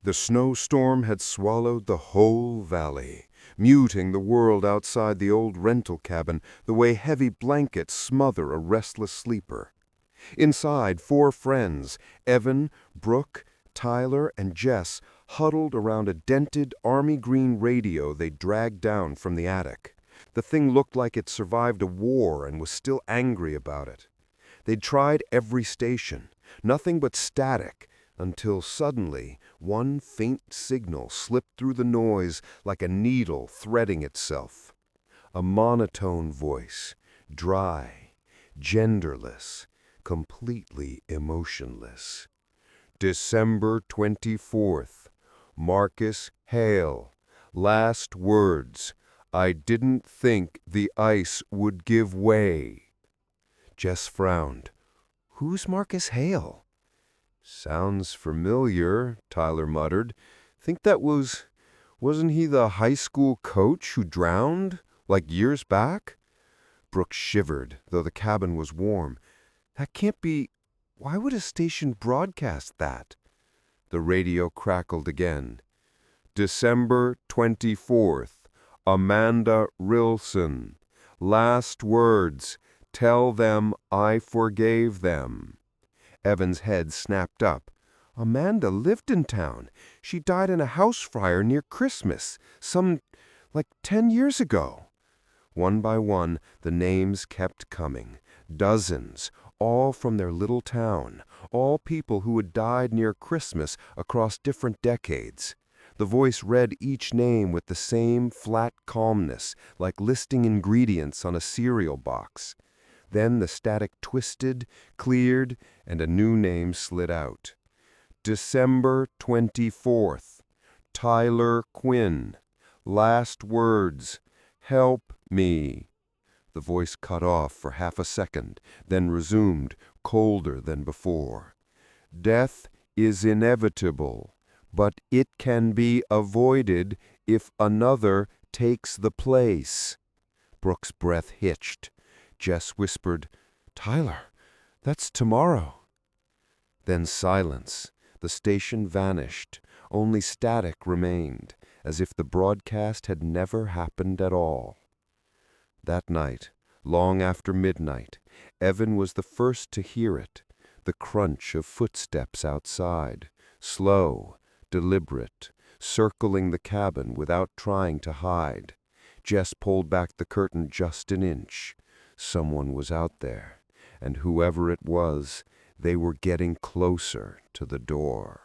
The snowstorm had swallowed the whole valley, muting the world outside the old rental cabin the way heavy blankets smother a restless sleeper. Inside, 4 friends, Evan, Brooke, Tyler, and Jess, huddled around a dented army green radio they dragged down from the attic. The thing looked like it survived a war and was still angry about it. They'd tried every station, nothing but static, until suddenly one faint signal slipped through the noise like a needle threading itself. A monotone voice, dry, genderless, completely emotionless. December 24th. Marcus Hale. Last words. I didn't think the ice would give way. Jess frowned. Who's Marcus Hale? Sounds familiar, Tyler muttered. Think that wasn't he the high school coach who drowned, like years back? Brooke shivered, though the cabin was warm. That can't be. Why would a station broadcast that? The radio crackled again. December 24th. Amanda Rilson. Last words. Tell them I forgave them. Evan's head snapped up. Amanda lived in town. She died in a house fire near Christmas, like 10 years ago. One by one, the names kept coming. Dozens, all from their little town, all people who had died near Christmas across different decades. The voice read each name with the same flat calmness, like listing ingredients on a cereal box. Then the static twisted, cleared, and a new name slid out. December 24th. Tyler Quinn. Last words. Help me. The voice cut off for half a second, then resumed, colder than before. Death is inevitable, but it can be avoided if another takes the place. Brooke's breath hitched. Jess whispered, Tyler, that's tomorrow. Then silence. The station vanished. Only static remained, as if the broadcast had never happened at all. That night, long after midnight, Evan was the first to hear it, the crunch of footsteps outside, slow, deliberate, circling the cabin without trying to hide. Jess pulled back the curtain just an inch. Someone was out there, and whoever it was, they were getting closer to the door.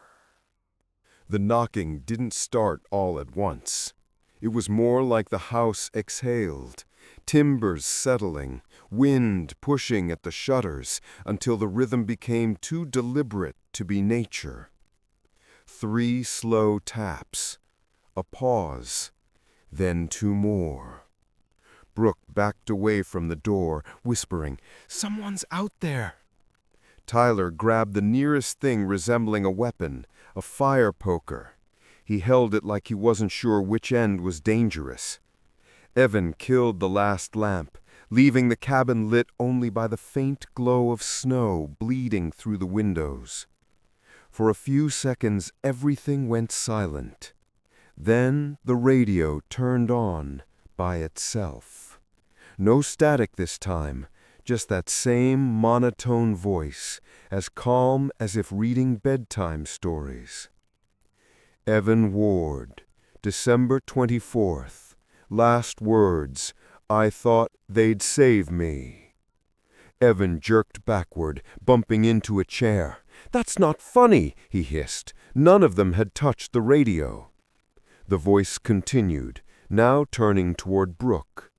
The knocking didn't start all at once. It was more like the house exhaled, timbers settling, wind pushing at the shutters until the rhythm became too deliberate to be nature. 3 slow taps, a pause, then 2 more. Brooke backed away from the door, whispering, Someone's out there. Tyler grabbed the nearest thing resembling a weapon, a fire poker. He held it like he wasn't sure which end was dangerous. Evan killed the last lamp, leaving the cabin lit only by the faint glow of snow bleeding through the windows. For a few seconds, everything went silent. Then the radio turned on by itself. No static this time, just that same monotone voice, as calm as if reading bedtime stories. Evan Ward, December 24th. Last words. I thought they'd save me. Evan jerked backward, bumping into a chair. That's not funny, he hissed. None of them had touched the radio. The voice continued, now turning toward Brooke.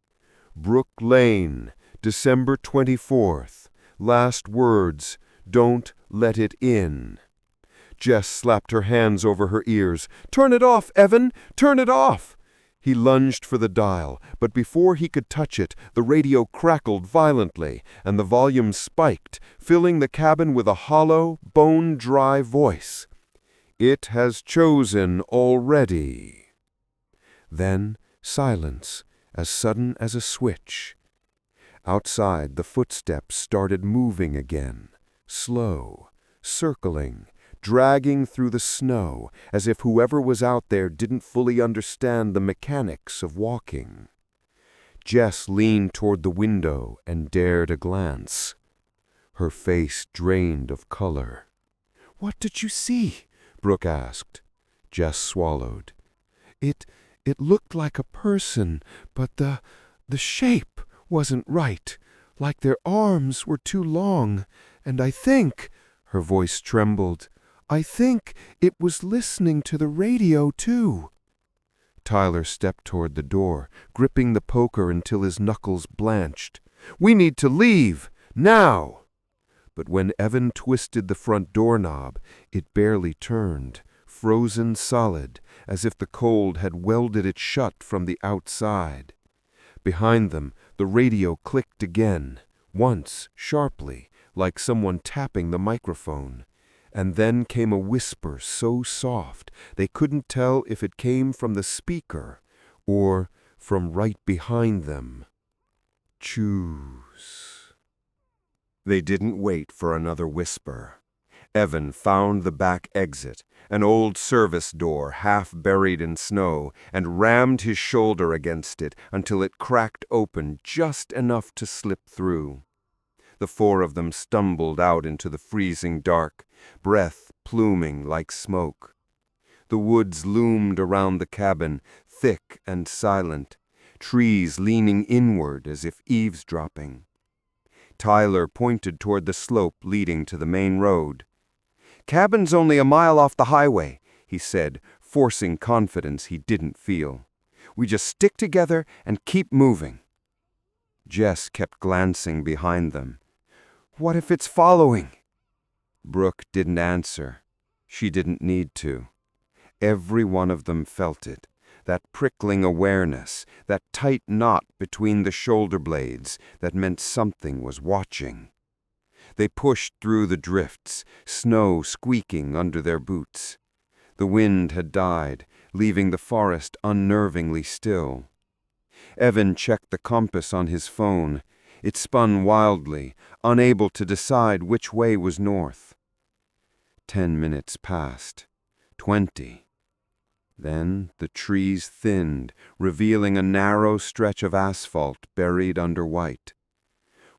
Brook Lane, December 24th. Last words. Don't let it in. Jess slapped her hands over her ears. Turn it off, Evan! Turn it off! He lunged for the dial, but before he could touch it, the radio crackled violently, and the volume spiked, filling the cabin with a hollow, bone-dry voice. It has chosen already. Then silence, as sudden as a switch. Outside, the footsteps started moving again, slow, circling, dragging through the snow as if whoever was out there didn't fully understand the mechanics of walking. Jess leaned toward the window and dared a glance. Her face drained of color. "What did you see?" Brooke asked. Jess swallowed. It looked like a person, but the shape wasn't right, like their arms were too long, and I think," her voice trembled, "I think it was listening to the radio too." Tyler stepped toward the door, gripping the poker until his knuckles blanched. "We need to leave, now!" But when Evan twisted the front doorknob, it barely turned, frozen solid, as if the cold had welded it shut from the outside. Behind them, the radio clicked again, once sharply, like someone tapping the microphone. And then came a whisper so soft they couldn't tell if it came from the speaker or from right behind them. "Choose." They didn't wait for another whisper. Evan found the back exit, an old service door half buried in snow, and rammed his shoulder against it until it cracked open just enough to slip through. The four of them stumbled out into the freezing dark, breath pluming like smoke. The woods loomed around the cabin, thick and silent, trees leaning inward as if eavesdropping. Tyler pointed toward the slope leading to the main road. "Cabin's only a mile off the highway," he said, forcing confidence he didn't feel. "We just stick together and keep moving." Jess kept glancing behind them. "What if it's following?" Brooke didn't answer. She didn't need to. Every one of them felt it, that prickling awareness, that tight knot between the shoulder blades that meant something was watching. They pushed through the drifts, snow squeaking under their boots. The wind had died, leaving the forest unnervingly still. Evan checked the compass on his phone. It spun wildly, unable to decide which way was north. 10 minutes passed. 20. Then the trees thinned, revealing a narrow stretch of asphalt buried under white.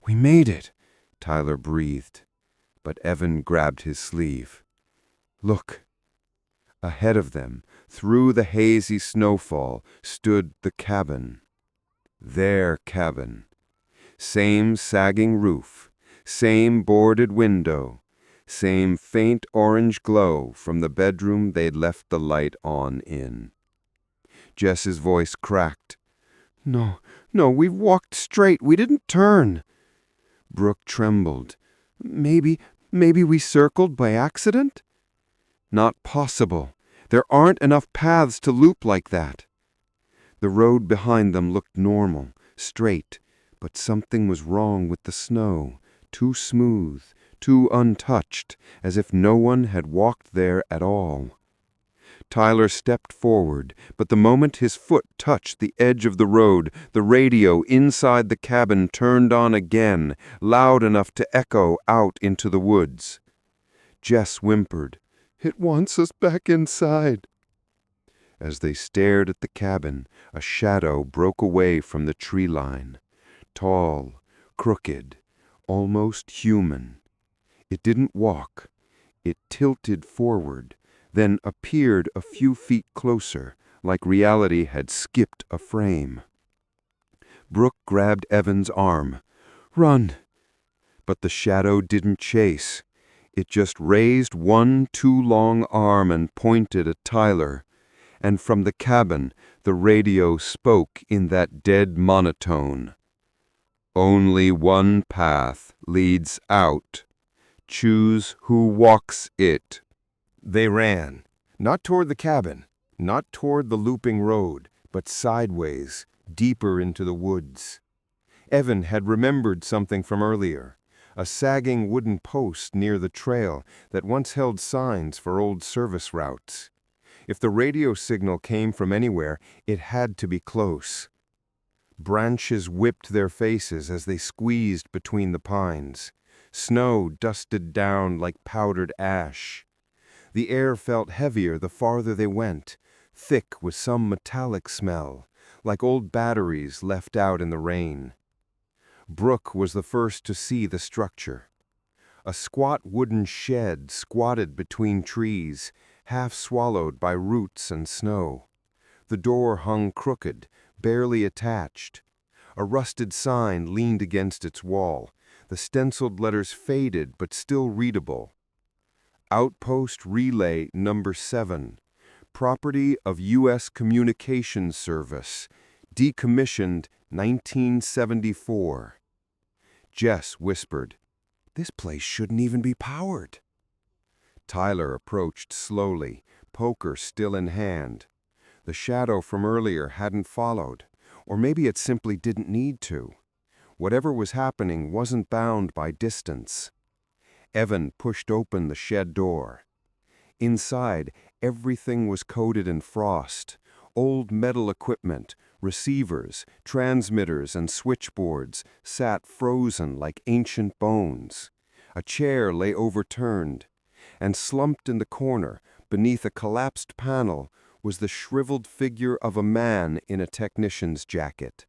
"We made it," Tyler breathed, but Evan grabbed his sleeve. "Look." Ahead of them, through the hazy snowfall, stood the cabin. Their cabin. Same sagging roof, same boarded window, same faint orange glow from the bedroom they'd left the light on in. Jess's voice cracked. No, we walked straight. We didn't turn." Brooke trembled. Maybe we circled by accident?" "Not possible. There aren't enough paths to loop like that." The road behind them looked normal, straight, but something was wrong with the snow, too smooth, too untouched, as if no one had walked there at all. Tyler stepped forward, but the moment his foot touched the edge of the road, the radio inside the cabin turned on again, loud enough to echo out into the woods. Jess whimpered, "It wants us back inside." As they stared at the cabin, a shadow broke away from the tree line. Tall, crooked, almost human. It didn't walk. It tilted forward, then appeared a few feet closer, like reality had skipped a frame. Brooke grabbed Evan's arm. "Run!" But the shadow didn't chase. It just raised one too long arm and pointed at Tyler. And from the cabin, the radio spoke in that dead monotone. "Only one path leads out. Choose who walks it." They ran, not toward the cabin, not toward the looping road, but sideways, deeper into the woods. Evan had remembered something from earlier, a sagging wooden post near the trail that once held signs for old service routes. If the radio signal came from anywhere, it had to be close. Branches whipped their faces as they squeezed between the pines. Snow dusted down like powdered ash. The air felt heavier the farther they went, thick with some metallic smell, like old batteries left out in the rain. Brooke was the first to see the structure. A squat wooden shed squatted between trees, half swallowed by roots and snow. The door hung crooked, barely attached. A rusted sign leaned against its wall, the stenciled letters faded but still readable. Outpost Relay Number 7, property of U.S. Communications Service, decommissioned 1974. Jess whispered, "This place shouldn't even be powered." Tyler approached slowly, poker still in hand. The shadow from earlier hadn't followed, or maybe it simply didn't need to. Whatever was happening wasn't bound by distance. Evan pushed open the shed door. Inside, everything was coated in frost. Old metal equipment, receivers, transmitters, and switchboards sat frozen like ancient bones. A chair lay overturned, and slumped in the corner, beneath a collapsed panel, was the shriveled figure of a man in a technician's jacket.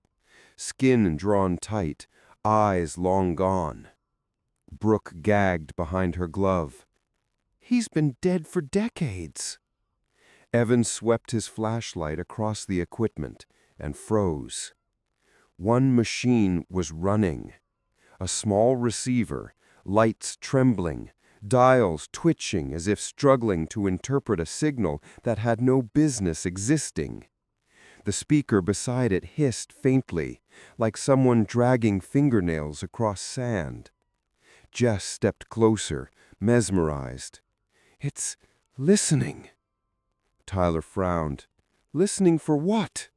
Skin drawn tight, eyes long gone. Brooke gagged behind her glove. "He's been dead for decades." Evan swept his flashlight across the equipment and froze. One machine was running. A small receiver, lights trembling, dials twitching as if struggling to interpret a signal that had no business existing. The speaker beside it hissed faintly, like someone dragging fingernails across sand. Jess stepped closer, mesmerized. "It's listening." Tyler frowned. "Listening for what?"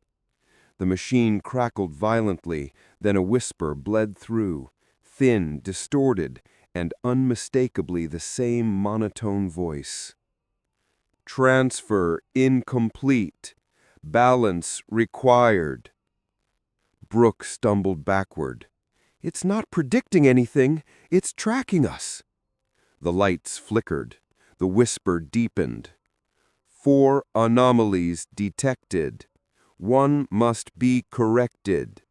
The machine crackled violently, then a whisper bled through, thin, distorted, and unmistakably the same monotone voice. "Transfer incomplete. Balance required." Brooke stumbled backward. "It's not predicting anything. It's tracking us." The lights flickered. The whisper deepened. 4 anomalies detected. 1 must be corrected."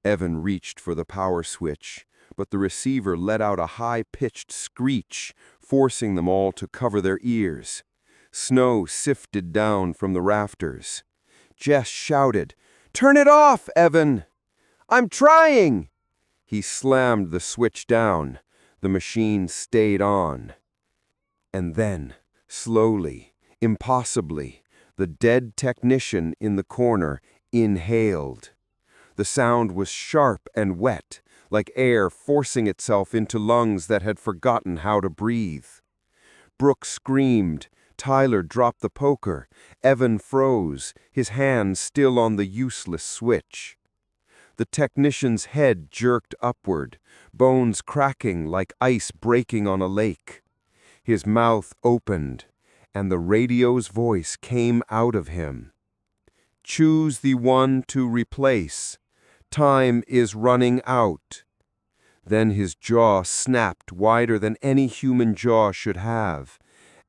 Evan reached for the power switch, but the receiver let out a high-pitched screech, forcing them all to cover their ears. Snow sifted down from the rafters. Jess shouted, "Turn it off, Evan!" "I'm trying!" He slammed the switch down. The machine stayed on. And then, slowly, impossibly, the dead technician in the corner inhaled. The sound was sharp and wet, like air forcing itself into lungs that had forgotten how to breathe. Brooke screamed. Tyler dropped the poker. Evan froze, his hand still on the useless switch. The technician's head jerked upward, bones cracking like ice breaking on a lake. His mouth opened, and the radio's voice came out of him. "Choose the one to replace. Time is running out." Then his jaw snapped wider than any human jaw should have,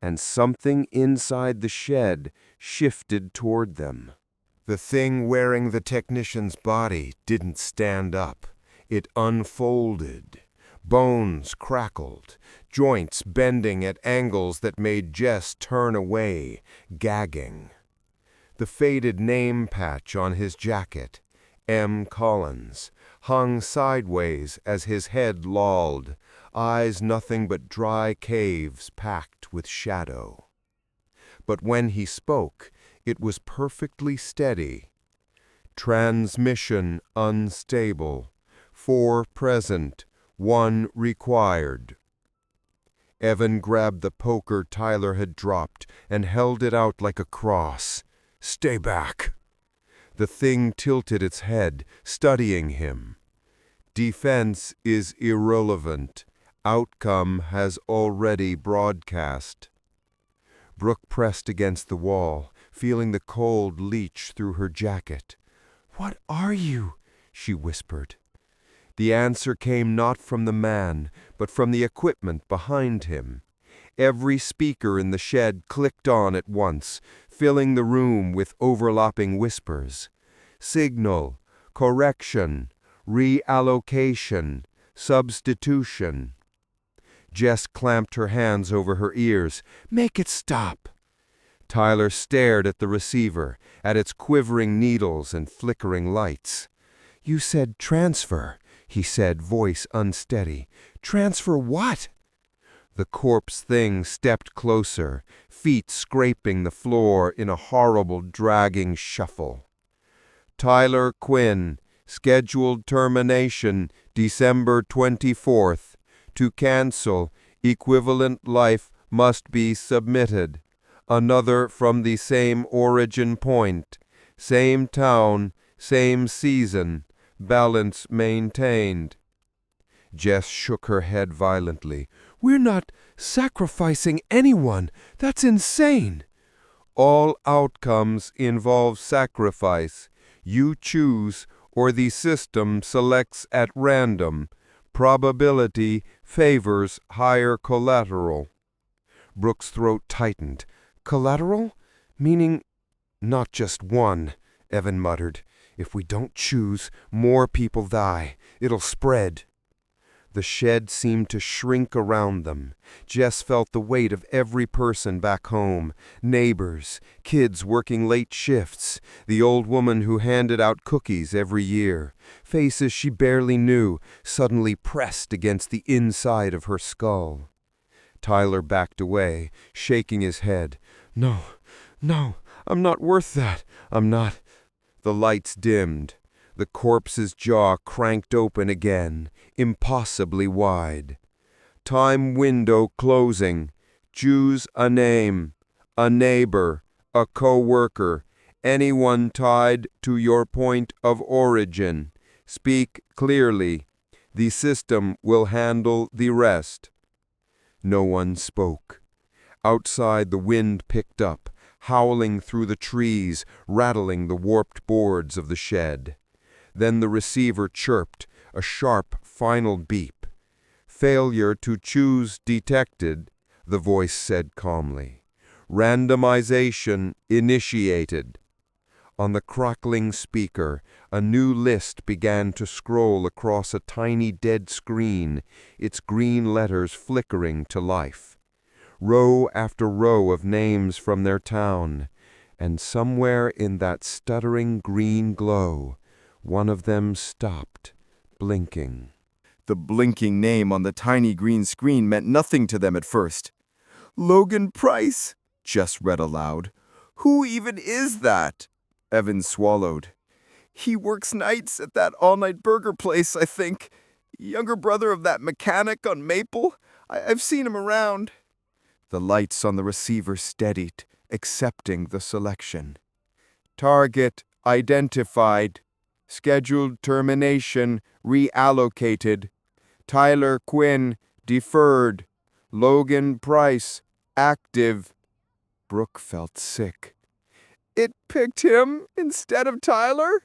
and something inside the shed shifted toward them. The thing wearing the technician's body didn't stand up. It unfolded. Bones crackled, joints bending at angles that made Jess turn away, gagging. The faded name patch on his jacket, M. Collins, hung sideways as his head lolled, eyes nothing but dry caves packed with shadow. But when he spoke, it was perfectly steady. "Transmission unstable. 4 present. 1 required." Evan grabbed the poker Tyler had dropped and held it out like a cross. "Stay back." The thing tilted its head, studying him. "Defense is irrelevant. Outcome has already broadcast." Brooke pressed against the wall, feeling the cold leach through her jacket. "What are you?" she whispered. The answer came not from the man, but from the equipment behind him. Every speaker in the shed clicked on at once, filling the room with overlapping whispers. Signal, correction, reallocation, substitution. Jess clamped her hands over her ears. Make it stop. Tyler stared at the receiver, at its quivering needles and flickering lights. You said transfer, he said, voice unsteady. Transfer what? The corpse thing stepped closer, feet scraping the floor in a horrible, dragging shuffle. Tyler Quinn, scheduled termination, December 24th. To cancel, equivalent life must be submitted. Another from the same origin point, same town, same season, balance maintained. Jess shook her head violently. We're not sacrificing anyone. That's insane. All outcomes involve sacrifice. You choose, or the system selects at random. Probability favors higher collateral. Brooke's throat tightened. Collateral? Meaning not just one, Evan muttered. If we don't choose, more people die. It'll spread. The shed seemed to shrink around them. Jess felt the weight of every person back home. Neighbors, kids working late shifts, the old woman who handed out cookies every year. Faces she barely knew, suddenly pressed against the inside of her skull. Tyler backed away, shaking his head. No, I'm not worth that. I'm not. The lights dimmed. The corpse's jaw cranked open again, impossibly wide. Time window closing. Choose a name, a neighbor, a co-worker, anyone tied to your point of origin. Speak clearly. The system will handle the rest. No one spoke. Outside, the wind picked up, howling through the trees, rattling the warped boards of the shed. Then the receiver chirped, a sharp, final beep. Failure to choose detected, the voice said calmly. Randomization initiated. On the crackling speaker, a new list began to scroll across a tiny dead screen, its green letters flickering to life. Row after row of names from their town, and somewhere in that stuttering green glow, one of them stopped, blinking. The blinking name on the tiny green screen meant nothing to them at first. Logan Price, Jess read aloud. Who even is that? Evan swallowed. He works nights at that all-night burger place, I think. Younger brother of that mechanic on Maple. I've seen him around. The lights on the receiver steadied, accepting the selection. Target identified. Scheduled termination reallocated. Tyler Quinn deferred. Logan Price active. Brooke felt sick. It picked him instead of Tyler?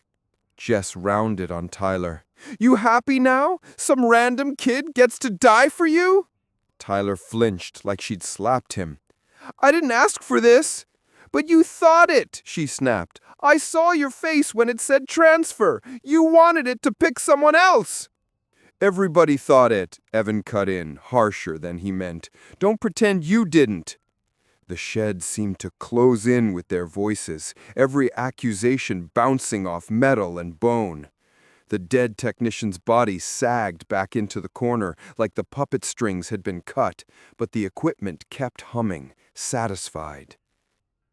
Jess rounded on Tyler. You happy now? Some random kid gets to die for you? Tyler flinched like she'd slapped him. I didn't ask for this. But you thought it, she snapped. I saw your face when it said transfer. You wanted it to pick someone else. Everybody thought it, Evan cut in, harsher than he meant. Don't pretend you didn't. The shed seemed to close in with their voices, every accusation bouncing off metal and bone. The dead technician's body sagged back into the corner like the puppet strings had been cut, but the equipment kept humming, satisfied.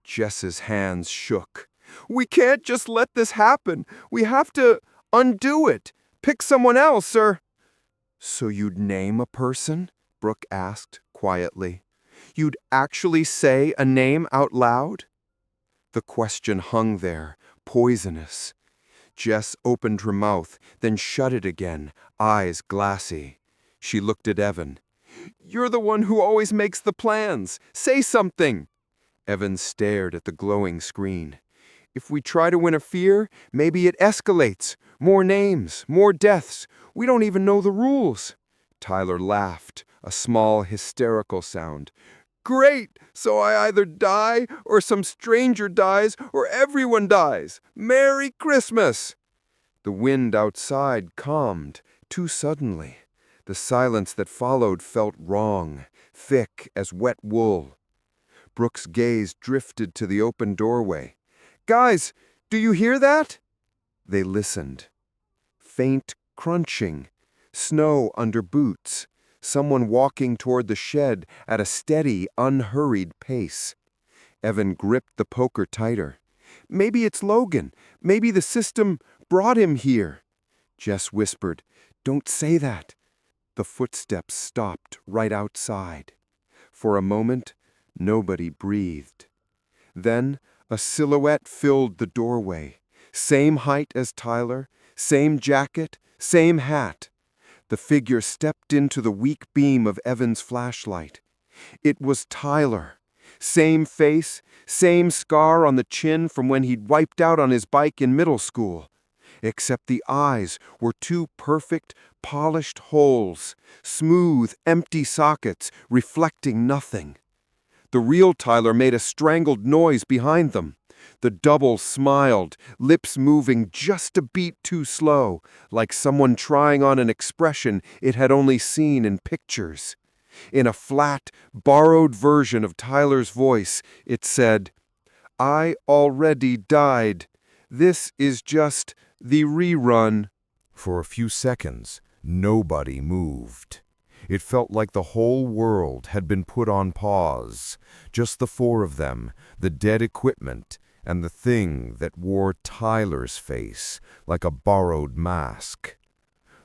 Jess's hands shook. We can't just let this happen. We have to undo it. Pick someone else, or... So you'd name a person? Brooke asked quietly. You'd actually say a name out loud? The question hung there, poisonous. Jess opened her mouth, then shut it again, eyes glassy. She looked at Evan. You're the one who always makes the plans. Say something. Evan stared at the glowing screen. If we try to interfere, maybe it escalates. More names, more deaths. We don't even know the rules. Tyler laughed, a small, hysterical sound. Great! So I either die, or some stranger dies, or everyone dies. Merry Christmas! The wind outside calmed, too suddenly. The silence that followed felt wrong, thick as wet wool. Brooke's gaze drifted to the open doorway. "Guys, do you hear that?" They listened. Faint crunching, snow under boots, someone walking toward the shed at a steady, unhurried pace. Evan gripped the poker tighter. "Maybe it's Logan. Maybe the system brought him here." Jess whispered, "Don't say that." The footsteps stopped right outside. For a moment, nobody breathed. Then a silhouette filled the doorway. Same height as Tyler, same jacket, same hat. The figure stepped into the weak beam of Evan's flashlight. It was Tyler. Same face, same scar on the chin from when he'd wiped out on his bike in middle school. Except the eyes were two perfect, polished holes, smooth, empty sockets reflecting nothing. The real Tyler made a strangled noise behind them. The double smiled, lips moving just a beat too slow, like someone trying on an expression it had only seen in pictures. In a flat, borrowed version of Tyler's voice, it said, "I already died. This is just the rerun." For a few seconds, nobody moved. It felt like the whole world had been put on pause. Just the four of them, the dead equipment, and the thing that wore Tyler's face like a borrowed mask.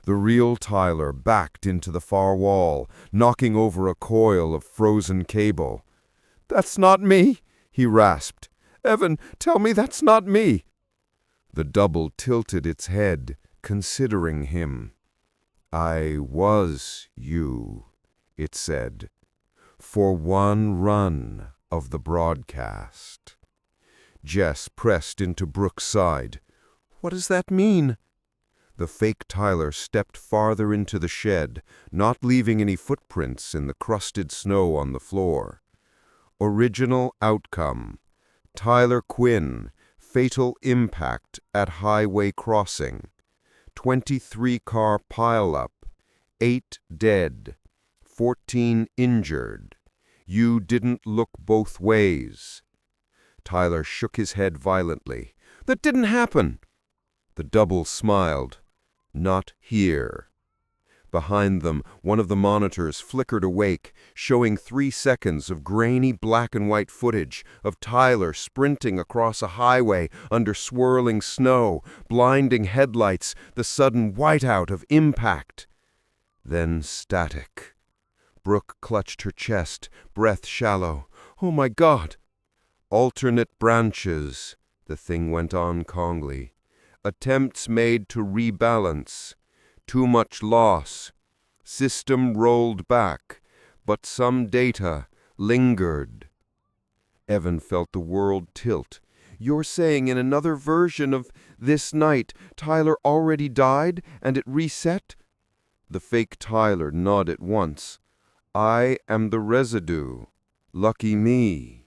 The real Tyler backed into the far wall, knocking over a coil of frozen cable. "That's not me," he rasped. "Evan, tell me that's not me." The double tilted its head, considering him. "I was you," it said, "for one run of the broadcast." Jess pressed into Brooke's side. "What does that mean?" The fake Tyler stepped farther into the shed, not leaving any footprints in the crusted snow on the floor. Original outcome: Tyler Quinn, fatal impact at highway crossing. 23-car pileup, 8 dead, 14 injured. You didn't look both ways. Tyler shook his head violently. "That didn't happen." The double smiled. "Not here." Behind them, one of the monitors flickered awake, showing 3 seconds of grainy black and white footage of Tyler sprinting across a highway under swirling snow, blinding headlights, the sudden whiteout of impact. Then static. Brooke clutched her chest, breath shallow. "Oh my God!" "Alternate branches," the thing went on calmly. "Attempts made to rebalance. Too much loss. System rolled back, but some data lingered." Evan felt the world tilt. "You're saying in another version of this night, Tyler already died and it reset?" The fake Tyler nodded once. "I am the residue. Lucky me."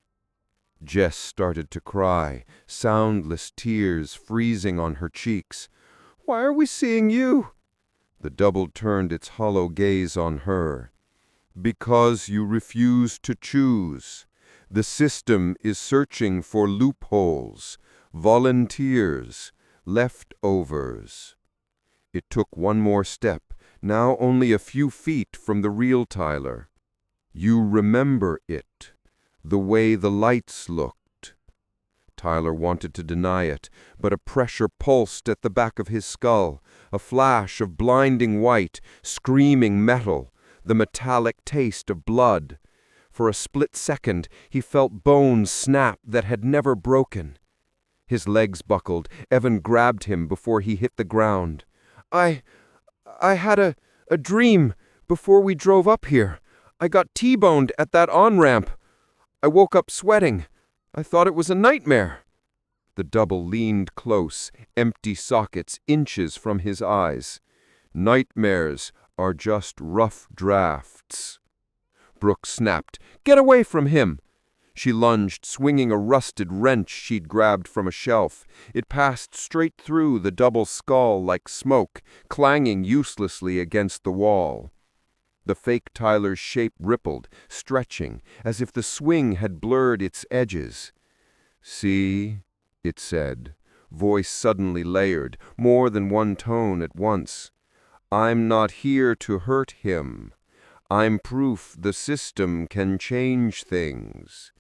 Jess started to cry, soundless tears freezing on her cheeks. "Why are we seeing you?" The double turned its hollow gaze on her. "Because you refuse to choose. The system is searching for loopholes, volunteers, leftovers." It took one more step, now only a few feet from the real Tyler. "You remember it, the way the lights looked." Tyler wanted to deny it, but a pressure pulsed at the back of his skull, a flash of blinding white, screaming metal, the metallic taste of blood. For a split second, he felt bones snap that had never broken. His legs buckled. Evan grabbed him before he hit the ground. I had a dream before we drove up here. I got T-boned at that on-ramp. I woke up sweating. I thought it was a nightmare." The double leaned close, empty sockets inches from his eyes. "Nightmares are just rough drafts." Brooke snapped. "Get away from him!" She lunged, swinging a rusted wrench she'd grabbed from a shelf. It passed straight through the double skull like smoke, clanging uselessly against the wall. The fake Tyler's shape rippled, stretching, as if the swing had blurred its edges. "See," it said, voice suddenly layered, more than one tone at once. "I'm not here to hurt him. I'm proof the system can change things.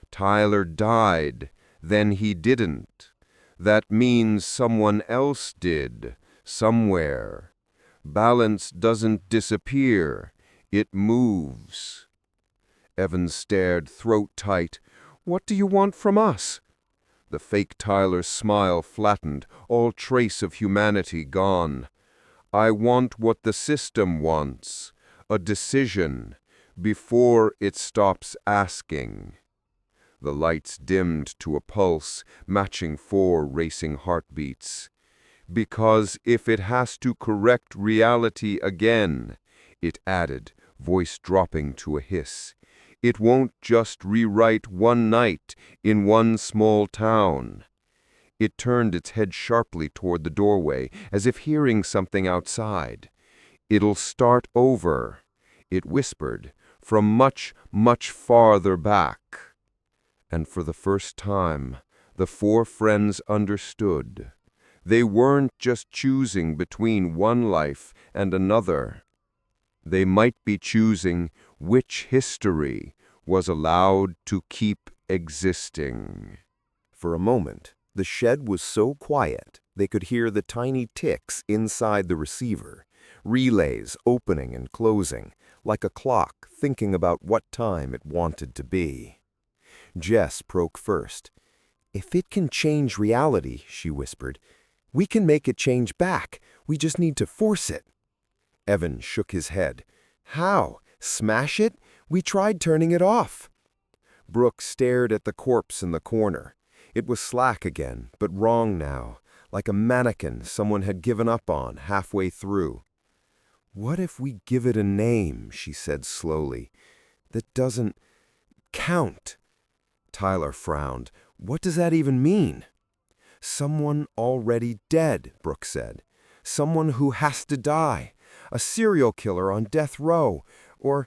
Tyler died, then he didn't. That means someone else did, somewhere. Balance doesn't disappear, it moves." Evans stared, throat tight. "What do you want from us?" The fake Tyler's smile flattened, all trace of humanity gone. "I want what the system wants, a decision, before it stops asking." The lights dimmed to a pulse, matching 4 racing heartbeats. "Because if it has to correct reality again," it added, voice dropping to a hiss, "it won't just rewrite one night in one small town." It turned its head sharply toward the doorway, as if hearing something outside. "It'll start over," it whispered, "from much, much farther back." And for the first time, the 4 friends understood. They weren't just choosing between one life and another. They might be choosing which history was allowed to keep existing. For a moment, the shed was so quiet they could hear the tiny ticks inside the receiver, relays opening and closing, like a clock thinking about what time it wanted to be. Jess broke first. "If it can change reality," she whispered, "we can make it change back. We just need to force it." Evan shook his head. "How? Smash it? We tried turning it off." Brooke stared at the corpse in the corner. It was slack again, but wrong now, like a mannequin someone had given up on halfway through. "What if we give it a name," she said slowly, "that doesn't count?" Tyler frowned. "What does that even mean?" "Someone already dead," Brooke said. "Someone who has to die. A serial killer on death row. Or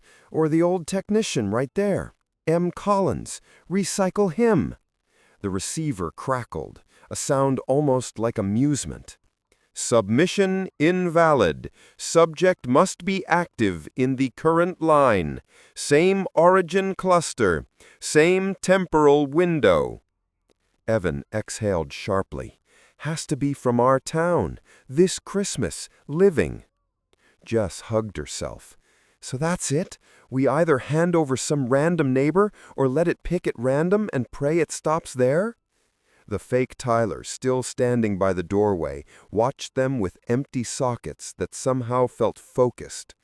the old technician right there. M. Collins. Recycle him." The receiver crackled, a sound almost like amusement. "Submission invalid. Subject must be active in the current line. Same origin cluster. Same temporal window." Evan exhaled sharply. "Has to be from our town. This Christmas. Living." Jess hugged herself. "So that's it? We either hand over some random neighbor or let it pick at random and pray it stops there?" The fake Tyler, still standing by the doorway, watched them with empty sockets that somehow felt focused.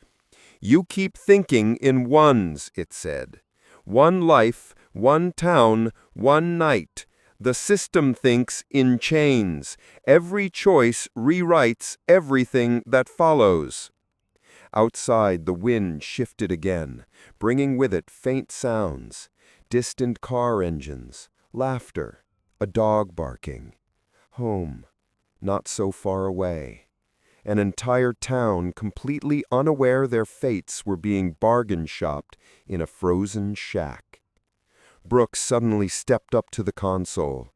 "You keep thinking in ones," it said. "One life, one town, one night. The system thinks in chains. Every choice rewrites everything that follows." Outside, the wind shifted again, bringing with it faint sounds, distant car engines, laughter, a dog barking. Home, not so far away. An entire town completely unaware their fates were being bargain shopped in a frozen shack. Brooke suddenly stepped up to the console.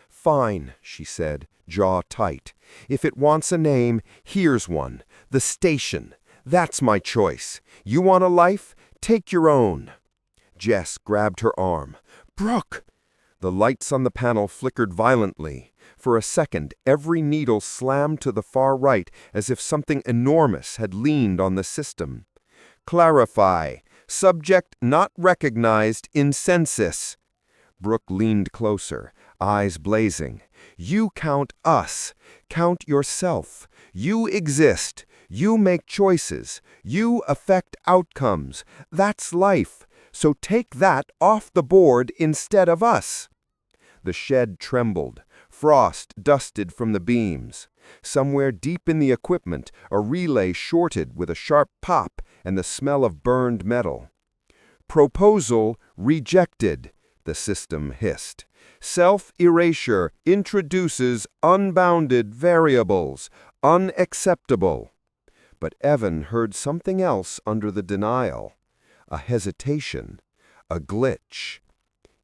"Fine," she said, jaw tight. "If it wants a name, here's one. The Station. That's my choice. You want a life? Take your own." Jess grabbed her arm. "Brooke!" The lights on the panel flickered violently. For a second, every needle slammed to the far right as if something enormous had leaned on the system. "Clarify. Subject not recognized in census." Brooke leaned closer, eyes blazing. "You count us. Count yourself. You exist. You make choices. You affect outcomes. That's life. So take that off the board instead of us." The shed trembled. Frost dusted from the beams. Somewhere deep in the equipment, a relay shorted with a sharp pop and the smell of burned metal. Proposal rejected, the system hissed. Self-erasure introduces unbounded variables. Unacceptable. But Evan heard something else under the denial. A hesitation. A glitch.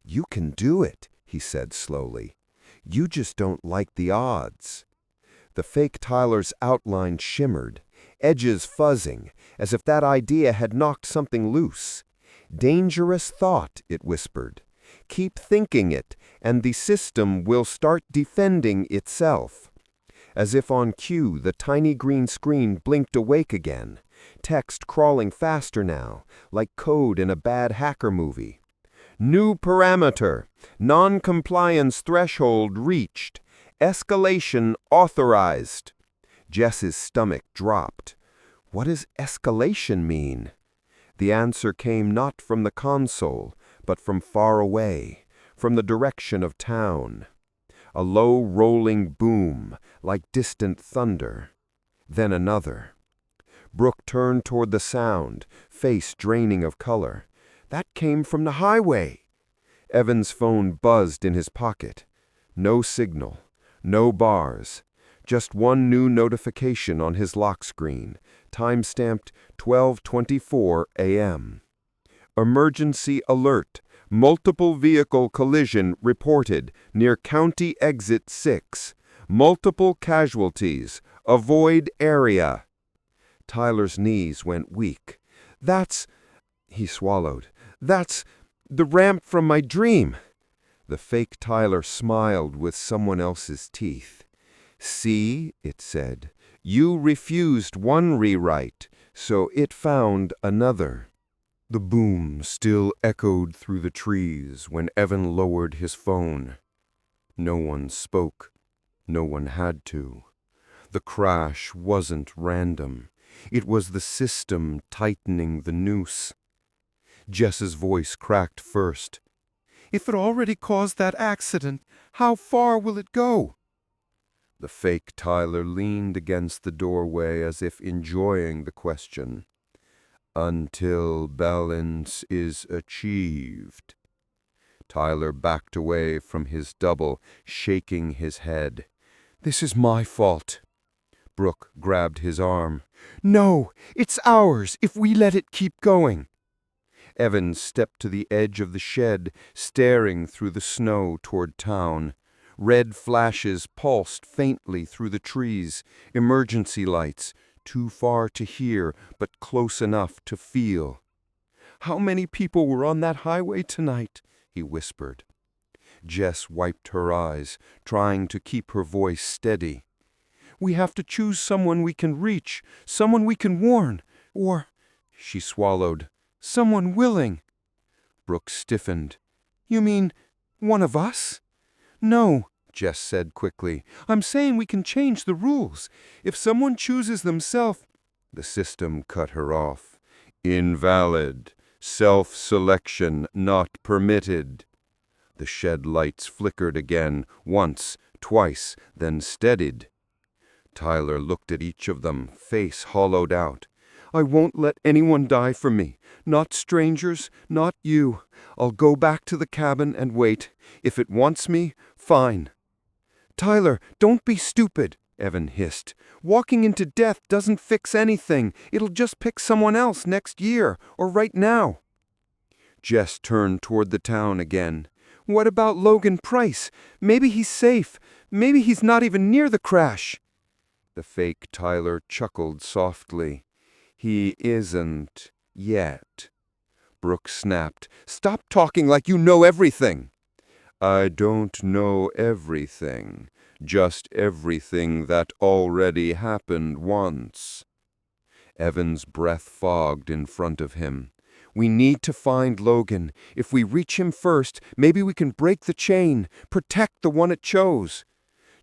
"You can do it," he said slowly. "You just don't like the odds." The fake Tyler's outline shimmered, edges fuzzing, as if that idea had knocked something loose. "Dangerous thought," it whispered. "Keep thinking it, and the system will start defending itself." As if on cue, the tiny green screen blinked awake again, text crawling faster now, like code in a bad hacker movie. "New parameter. Non-compliance threshold reached. Escalation authorized." Jess's stomach dropped. What does escalation mean? The answer came not from the console, but from far away, from the direction of town. A low rolling boom, like distant thunder. Then another. Brooke turned toward the sound, face draining of color. That came from the highway. Evan's phone buzzed in his pocket. No signal, no bars, just one new notification on his lock screen, time-stamped 12:24 a.m. Emergency alert. Multiple vehicle collision reported near County Exit 6. Multiple casualties. Avoid area. Tyler's knees went weak. "That's," he swallowed, "that's the ramp from my dream." The fake Tyler smiled with someone else's teeth. "See," it said, "you refused one rewrite, so it found another." The boom still echoed through the trees when Evan lowered his phone. No one spoke. No one had to. The crash wasn't random. It was the system tightening the noose. Jess's voice cracked first. "If it already caused that accident, how far will it go?" The fake Tyler leaned against the doorway as if enjoying the question. "Until balance is achieved." Tyler backed away from his double, shaking his head. "This is my fault." Brooke grabbed his arm. "No, it's ours if we let it keep going." Evan stepped to the edge of the shed, staring through the snow toward town. Red flashes pulsed faintly through the trees, emergency lights, too far to hear but close enough to feel. "How many people were on that highway tonight?" he whispered. Jess wiped her eyes, trying to keep her voice steady. "We have to choose someone we can reach, someone we can warn, or," she swallowed, "someone willing." Brooke stiffened. "You mean one of us?" "No," Jess said quickly. "I'm saying we can change the rules. If someone chooses themselves—" The system cut her off. "Invalid. Self-selection not permitted." The shed lights flickered again, once, twice, then steadied. Tyler looked at each of them, face hollowed out. "I won't let anyone die for me. Not strangers, not you. I'll go back to the cabin and wait. If it wants me, fine." "Tyler, don't be stupid," Evan hissed. "Walking into death doesn't fix anything. It'll just pick someone else next year, or right now." Jess turned toward the town again. "What about Logan Price? Maybe he's safe. Maybe he's not even near the crash." The fake Tyler chuckled softly. "He isn't yet." Brooke snapped. "Stop talking like you know everything." "I don't know everything, just everything that already happened once." Evan's breath fogged in front of him. "We need to find Logan. If we reach him first, maybe we can break the chain, protect the one it chose."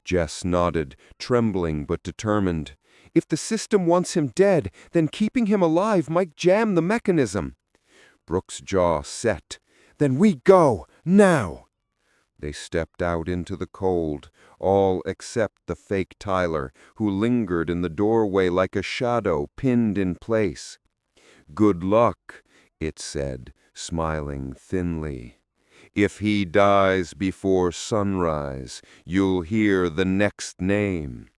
Jess nodded, trembling but determined. "If the system wants him dead, then keeping him alive might jam the mechanism." Brooke's jaw set. "Then we go, now!" They stepped out into the cold, all except the fake Tyler, who lingered in the doorway like a shadow pinned in place. "Good luck. it said, smiling thinly. If he dies before sunrise, you'll hear the next name.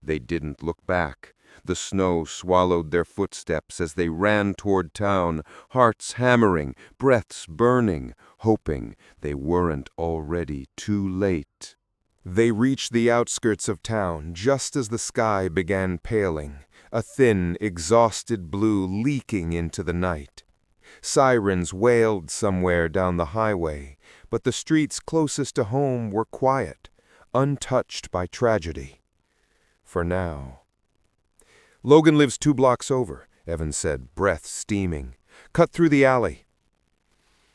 They didn't look back. The snow swallowed their footsteps as they ran toward town, hearts hammering, breaths burning, hoping they weren't already too late. They reached the outskirts of town just as the sky began paling, a thin, exhausted blue leaking into the night. Sirens wailed somewhere down the highway, but the streets closest to home were quiet, untouched by tragedy. For now. "Logan lives 2 blocks over," Evan said, breath steaming. "Cut through the alley."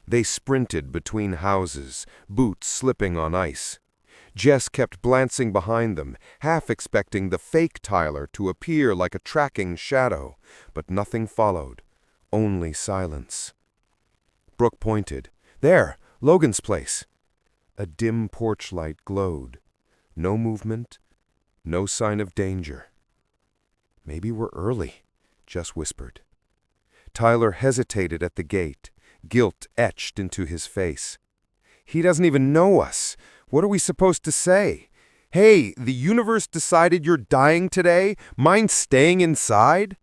They sprinted between houses, boots slipping on ice. Jess kept glancing behind them, half expecting the fake Tyler to appear like a tracking shadow, but nothing followed, only silence. Brooke pointed. "There, Logan's place." A dim porch light glowed. No movement, no sign of danger. "Maybe we're early," Jess whispered. Tyler hesitated at the gate, guilt etched into his face. "He doesn't even know us. What are we supposed to say? Hey, the universe decided you're dying today? Mind staying inside?"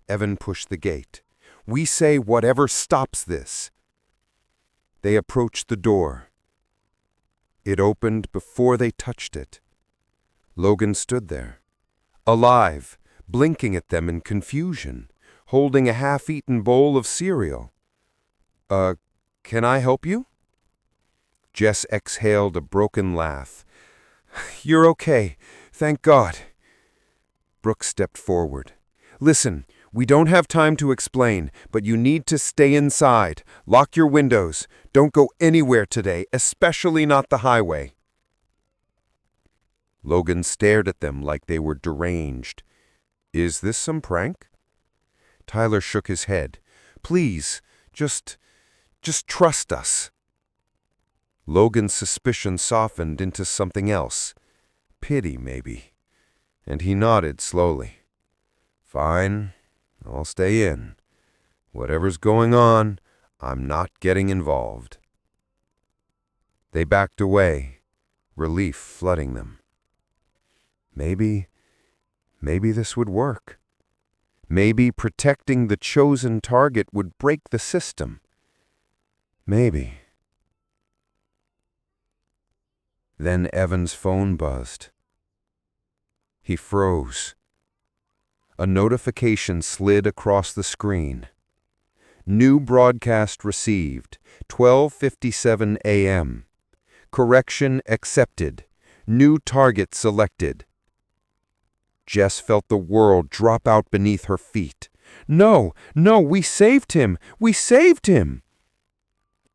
Evan pushed the gate. "We say whatever stops this." They approached the door. It opened before they touched it. Logan stood there, alive, blinking at them in confusion, holding a half-eaten bowl of cereal. Can I help you?" Jess exhaled a broken laugh. "You're okay, thank God." Brooke stepped forward. "Listen, we don't have time to explain, but you need to stay inside. Lock your windows. Don't go anywhere today, especially not the highway." Logan stared at them like they were deranged. "Is this some prank?" Tyler shook his head. "Please, just trust us." Logan's suspicion softened into something else. Pity, maybe. And he nodded slowly. "Fine, I'll stay in. Whatever's going on, I'm not getting involved." They backed away, relief flooding them. Maybe this would work. Maybe protecting the chosen target would break the system. Maybe. Then Evan's phone buzzed. He froze. A notification slid across the screen. "New broadcast received, 12:57 a.m. Correction accepted. New target selected." Jess felt the world drop out beneath her feet. No, we saved him! We saved him!"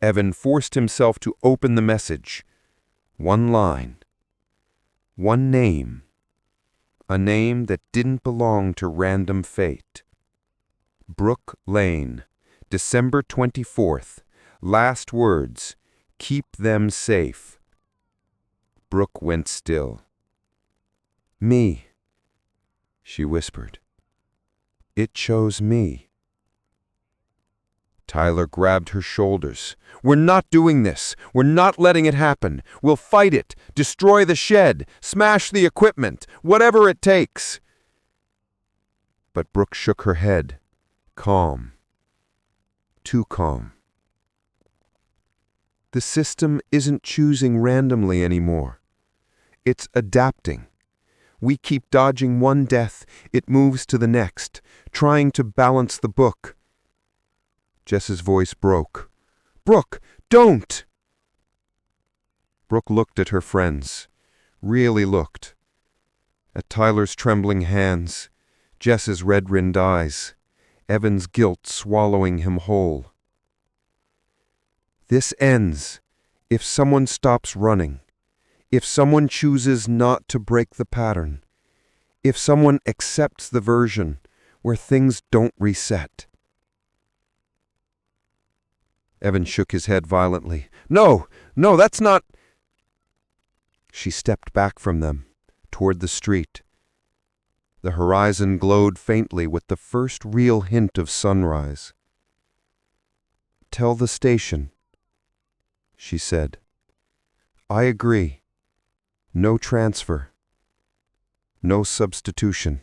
Evan forced himself to open the message. One line. One name. A name that didn't belong to random fate. Brooke Lane, December 24th. Last words, keep them safe. Brooke went still. "Me," she whispered. "It chose me." Tyler grabbed her shoulders. "We're not doing this. We're not letting it happen. We'll fight it, destroy the shed, smash the equipment, whatever it takes." But Brooke shook her head, calm. Too calm. "The system isn't choosing randomly anymore. It's adapting. We keep dodging one death, it moves to the next, trying to balance the book." Jess's voice broke. "Brooke, don't!" Brooke looked at her friends, really looked. At Tyler's trembling hands, Jess's red-rimmed eyes, Evan's guilt swallowing him whole. "This ends if someone stops running, if someone chooses not to break the pattern, if someone accepts the version where things don't reset." Evan shook his head violently. No, that's not..." She stepped back from them, toward the street. The horizon glowed faintly with the first real hint of sunrise. tell the station," she said. "I agree. No transfer. No substitution."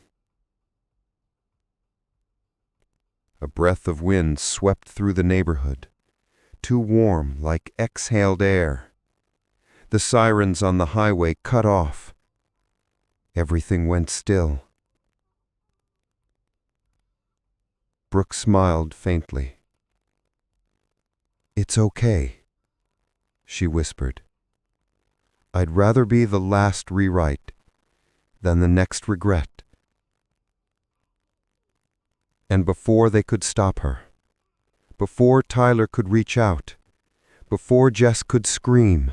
A breath of wind swept through the neighborhood, too warm, like exhaled air. The sirens on the highway cut off. Everything went still. Brooke smiled faintly. "It's okay," she whispered. "I'd rather be the last rewrite than the next regret." And before they could stop her, before Tyler could reach out, before Jess could scream,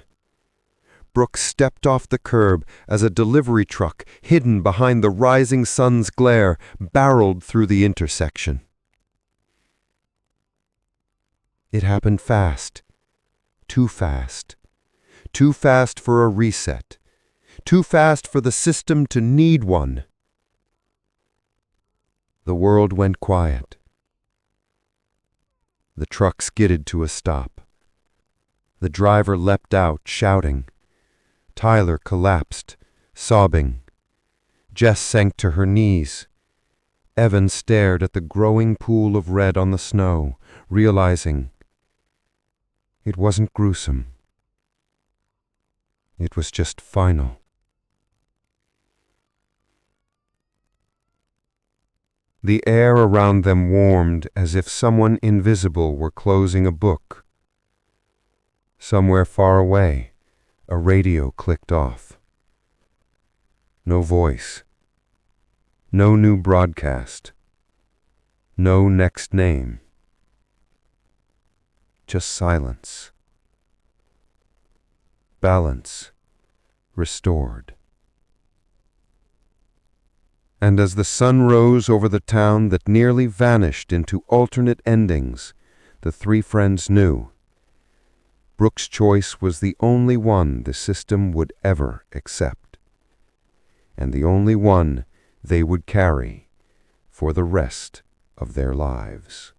Brooke stepped off the curb as a delivery truck, hidden behind the rising sun's glare, barreled through the intersection. It happened fast, too fast. Too fast for a reset, too fast for the system to need one. The world went quiet. The truck skidded to a stop. The driver leapt out, shouting. Tyler collapsed, sobbing. Jess sank to her knees. Evan stared at the growing pool of red on the snow, realizing it wasn't gruesome. It was just final. The air around them warmed as if someone invisible were closing a book. Somewhere far away, a radio clicked off. No voice. No new broadcast. No next name. Just silence. Balance restored. And as the sun rose over the town that nearly vanished into alternate endings, the three friends knew Brooke's choice was the only one the system would ever accept, and the only one they would carry for the rest of their lives.